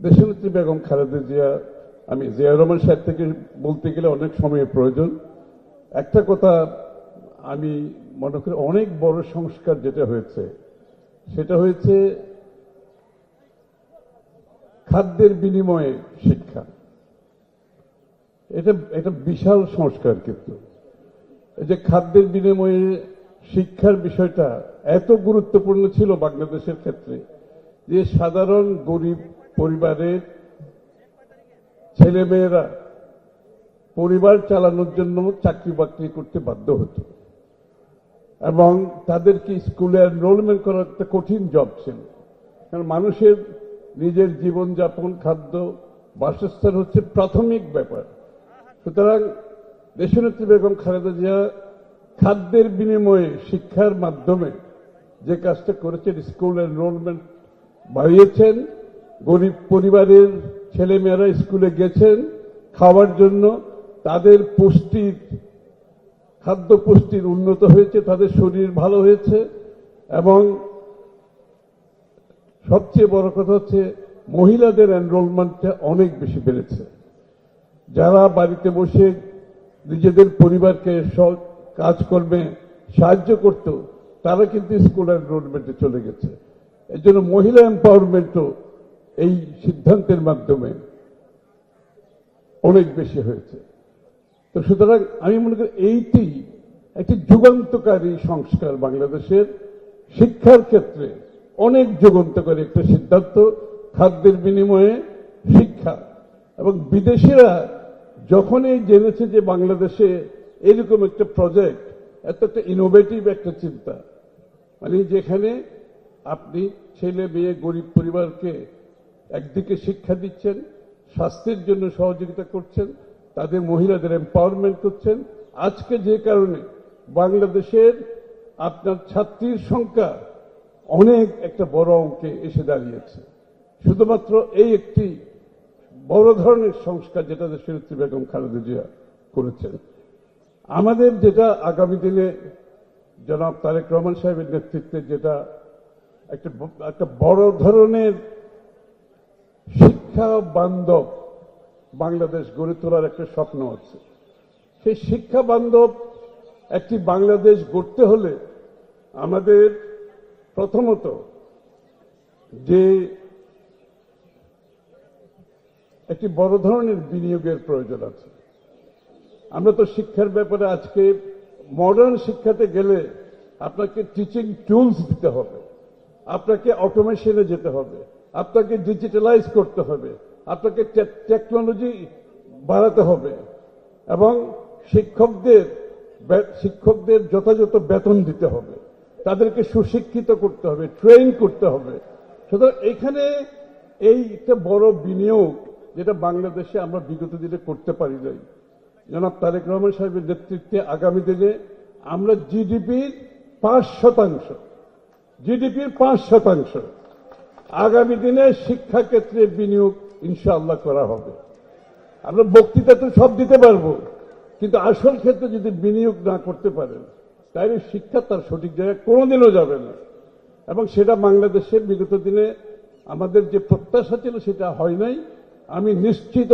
দেশনেত্রী বেগম খালেদা জিয়া, আমি জিয়া রহমান সাহেব থেকে বলতে গেলে অনেক সময়ের প্রয়োজন। একটা কথা আমি মনে করি, অনেক বড় সংস্কার যেটা হয়েছে সেটা হয়েছে খাদ্যের বিনিময়ে শিক্ষা। এটা বিশাল সংস্কার। কিন্তু এই যে খাদ্যের বিনিময়ে শিক্ষার বিষয়টা এত গুরুত্বপূর্ণ ছিল বাংলাদেশের ক্ষেত্রে যে সাধারণ গরিব পরিবারের ছেলেমেয়েরা পরিবার চালানোর জন্য চাকরি বাকরি করতে বাধ্য হতো এবং তাদেরকে স্কুলে এনরোলমেন্ট করা একটা কঠিন জব ছিল। কারণ মানুষের নিজের জীবনযাপন, খাদ্য, বাসস্থান হচ্ছে প্রাথমিক ব্যাপার। সুতরাং দেশনেত্রী বেগম খালেদা জিয়া খাদ্যের বিনিময়ে শিক্ষার মাধ্যমে যে কাজটা করেছেন, স্কুল এনরোলমেন্ট বাড়িয়েছেন, গরিব পরিবারের ছেলেমেয়েরা স্কুলে গেছেন খাওয়ার জন্য, তাদের খাদ্য পুষ্টির উন্নত হয়েছে, তাদের শরীর ভালো হয়েছে এবং সবচেয়ে বড় কথা হচ্ছে মহিলাদের এনরোলমেন্টটা অনেক বেশি বেড়েছে। যারা বাড়িতে বসে নিজেদের পরিবারকে কাজকর্মে সাহায্য করত, তারা কিন্তু স্কুল এনরোলমেন্টে চলে গেছে। এর জন্য মহিলা এম্পাওয়ারমেন্টও এই সিদ্ধান্তের মাধ্যমে অনেক বেশি হয়েছে। তো সুতরাং আমি মনে করি এইটি একটি যুগান্তকারী সংস্কার, বাংলাদেশের শিক্ষার ক্ষেত্রে অনেক যুগান্তকারী একটা সিদ্ধান্ত, খাদ্যের বিনিময়ে শিক্ষা। এবং বিদেশিরা যখনই জেনেছে যে বাংলাদেশে এরকম একটা প্রজেক্ট, এত একটা ইনোভেটিভ একটা চিন্তা, মানে যেখানে আপনি ছেলে মেয়ে গরিব পরিবারকে একদিকে শিক্ষা দিচ্ছেন, স্বাস্থ্যের জন্য সহযোগিতা করছেন, তাদের মহিলাদের এম্পাওয়ারমেন্ট করছেন। আজকে যে কারণে বাংলাদেশের আপনার ছাত্রীর সংখ্যা অনেক একটা বড় অঙ্কে এসে দাঁড়িয়েছে, শুধুমাত্র এই একটি বড় ধরনের সংস্কার যেটা দেশনেত্রী বেগম খালেদা জিয়া করেছেন। আমাদের যেটা আগামী দিনে জনাব তারেক রহমান সাহেবের নেতৃত্বে যেটা একটা বড় ধরনের শিক্ষা বান্ধব বাংলাদেশ গড়ে তোলার একটা স্বপ্ন আছে। সেই শিক্ষা বান্ধব একটি বাংলাদেশ গড়তে হলে আমাদের প্রথমত যে একটি বড় ধরনের বিনিয়োগের প্রয়োজন আছে। আমরা তো শিক্ষার ব্যাপারে আজকে মডার্ন শিক্ষাতে গেলে আপনাকে টিচিং টুলস দিতে হবে, আপনাকে অটোমেশনে যেতে হবে, আপনাকে ডিজিটালাইজ করতে হবে, আপনাকে টেকনোলজি বাড়াতে হবে এবং শিক্ষকদের যথাযথ বেতন দিতে হবে, তাদেরকে সুশিক্ষিত করতে হবে, ট্রেন করতে হবে। সুতরাং এখানে এই একটা বড় বিনিয়োগ যেটা বাংলাদেশে আমরা বিগত দিনে করতে পারি নাই। জনাব তারেক রহমান সাহেবের নেতৃত্বে আগামী দিনে আমরা জিডিপির 5% আগামী দিনে শিক্ষা ক্ষেত্রে বিনিয়োগ ইনশাআল্লাহ করা হবে। আমরা বক্তৃতা তো সব দিতে পারবো, কিন্তু আসল ক্ষেত্রে যদি বিনিয়োগ না করতে পারেন তাহলে শিক্ষা তার সঠিক জায়গায় কোনোদিনও যাবে না। এবং সেটা বাংলাদেশের বিগত দিনে আমাদের যে প্রত্যাশা ছিল সেটা হয় নাই। আমি নিশ্চিত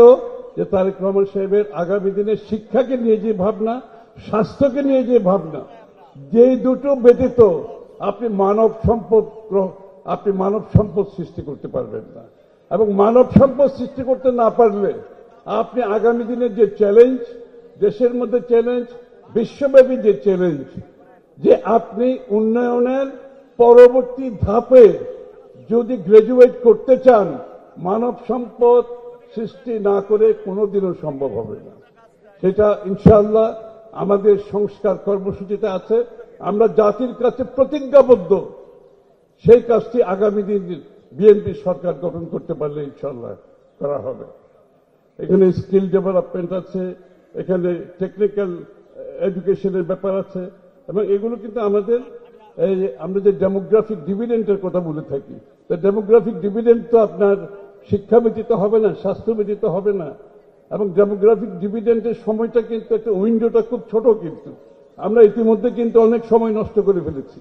যে তারেক রহমান সাহেবের আগামী দিনে শিক্ষাকে নিয়ে যে ভাবনা, স্বাস্থ্যকে নিয়ে যে ভাবনা, যে দুটো ব্যতীত আপনি মানব সম্পদ সৃষ্টি করতে পারবেন না। এবং মানব সম্পদ সৃষ্টি করতে না পারলে আপনি আগামী দিনের যে চ্যালেঞ্জ, দেশের মধ্যে চ্যালেঞ্জ, বিশ্বব্যাপী যে চ্যালেঞ্জ, যে আপনি উন্নয়নের পরবর্তী ধাপে যদি গ্রাজুয়েট করতে চান, মানব সম্পদ সৃষ্টি না করে কোনোদিনও সম্ভব হবে না। সেটা ইনশাআল্লাহ আমাদের সংস্কার কর্মসূচিতে আছে। আমরা জাতির কাছে প্রতিজ্ঞাবদ্ধ, সেই কাজটি আগামী দিন বিএনপি সরকার গঠন করতে পারলে ইনশাআল্লাহ করা হবে। এখানে স্কিল ডেভেলপমেন্ট আছে, এখানে টেকনিক্যাল এডুকেশনের ব্যাপার আছে এবং এগুলো কিন্তু আমরা যে ডেমোগ্রাফিক ডিভিডেন্ডের কথা বলে থাকি, ডেমোগ্রাফিক ডিভিডেন্ড তো আপনার শিক্ষা ব্যতীত হবে না, স্বাস্থ্য ব্যতীত হবে না। এবং ডেমোগ্রাফিক ডিভিডেন্ডের সময়টা কিন্তু একটা উইন্ডোটা খুব ছোট, কিন্তু আমরা ইতিমধ্যে কিন্তু অনেক সময় নষ্ট করে ফেলেছি।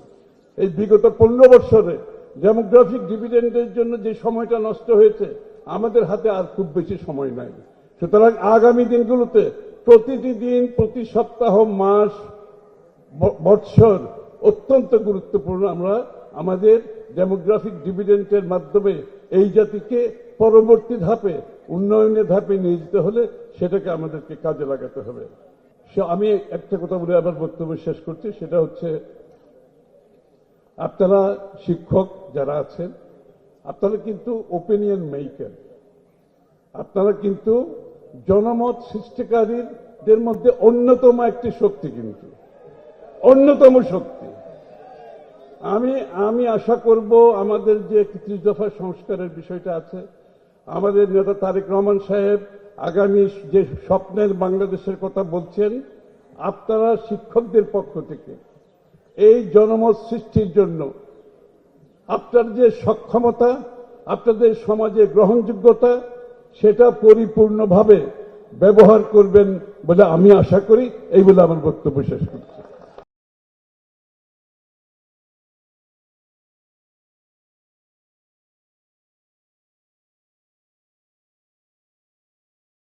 এই বিগত 15 বছরে ডেমোগ্রাফিক ডিভিডেন্ডের জন্য যে সময়টা নষ্ট হয়েছে আমাদের হাতে আর খুব বেশি সময় নাই। সুতরাং আগামী দিনগুলোতে প্রতিটি দিন, প্রতি সপ্তাহ, মাস, বৎসর অত্যন্ত গুরুত্বপূর্ণ। আমরা আমাদের ডেমোগ্রাফিক ডিভিডেন্টের মাধ্যমে এই জাতিকে পরবর্তী ধাপে, উন্নয়নের ধাপে নিয়ে যেতে হলে সেটাকে আমাদেরকে কাজে লাগাতে হবে। আমি একটা কথা বলে আবার বক্তব্য শেষ করছি, সেটা হচ্ছে আপনারা শিক্ষক যারা আছেন, আপনারা কিন্তু ওপিনিয়ন মেকার, আপনারা কিন্তু জনমত সৃষ্টিকারীদের মধ্যে অন্যতম একটি শক্তি, কিন্তু অন্যতম শক্তি। আমি আশা করব আমাদের যে ৩১ দফা সংস্কারের বিষয়টা আছে, আমাদের নেতা তারেক রহমান সাহেব আগামী যে স্বপ্নের বাংলাদেশের কথা বলছেন, আপনারা শিক্ষকদের পক্ষ থেকে এই জনমত সৃষ্টির জন্য আপনার যে সক্ষমতা, আপনাদের সমাজে গ্রহণযোগ্যতা, সেটা পরিপূর্ণভাবে ব্যবহার করবেন বলে আমি আশা করি। এই বলে আমার বক্তব্য শেষ করছি।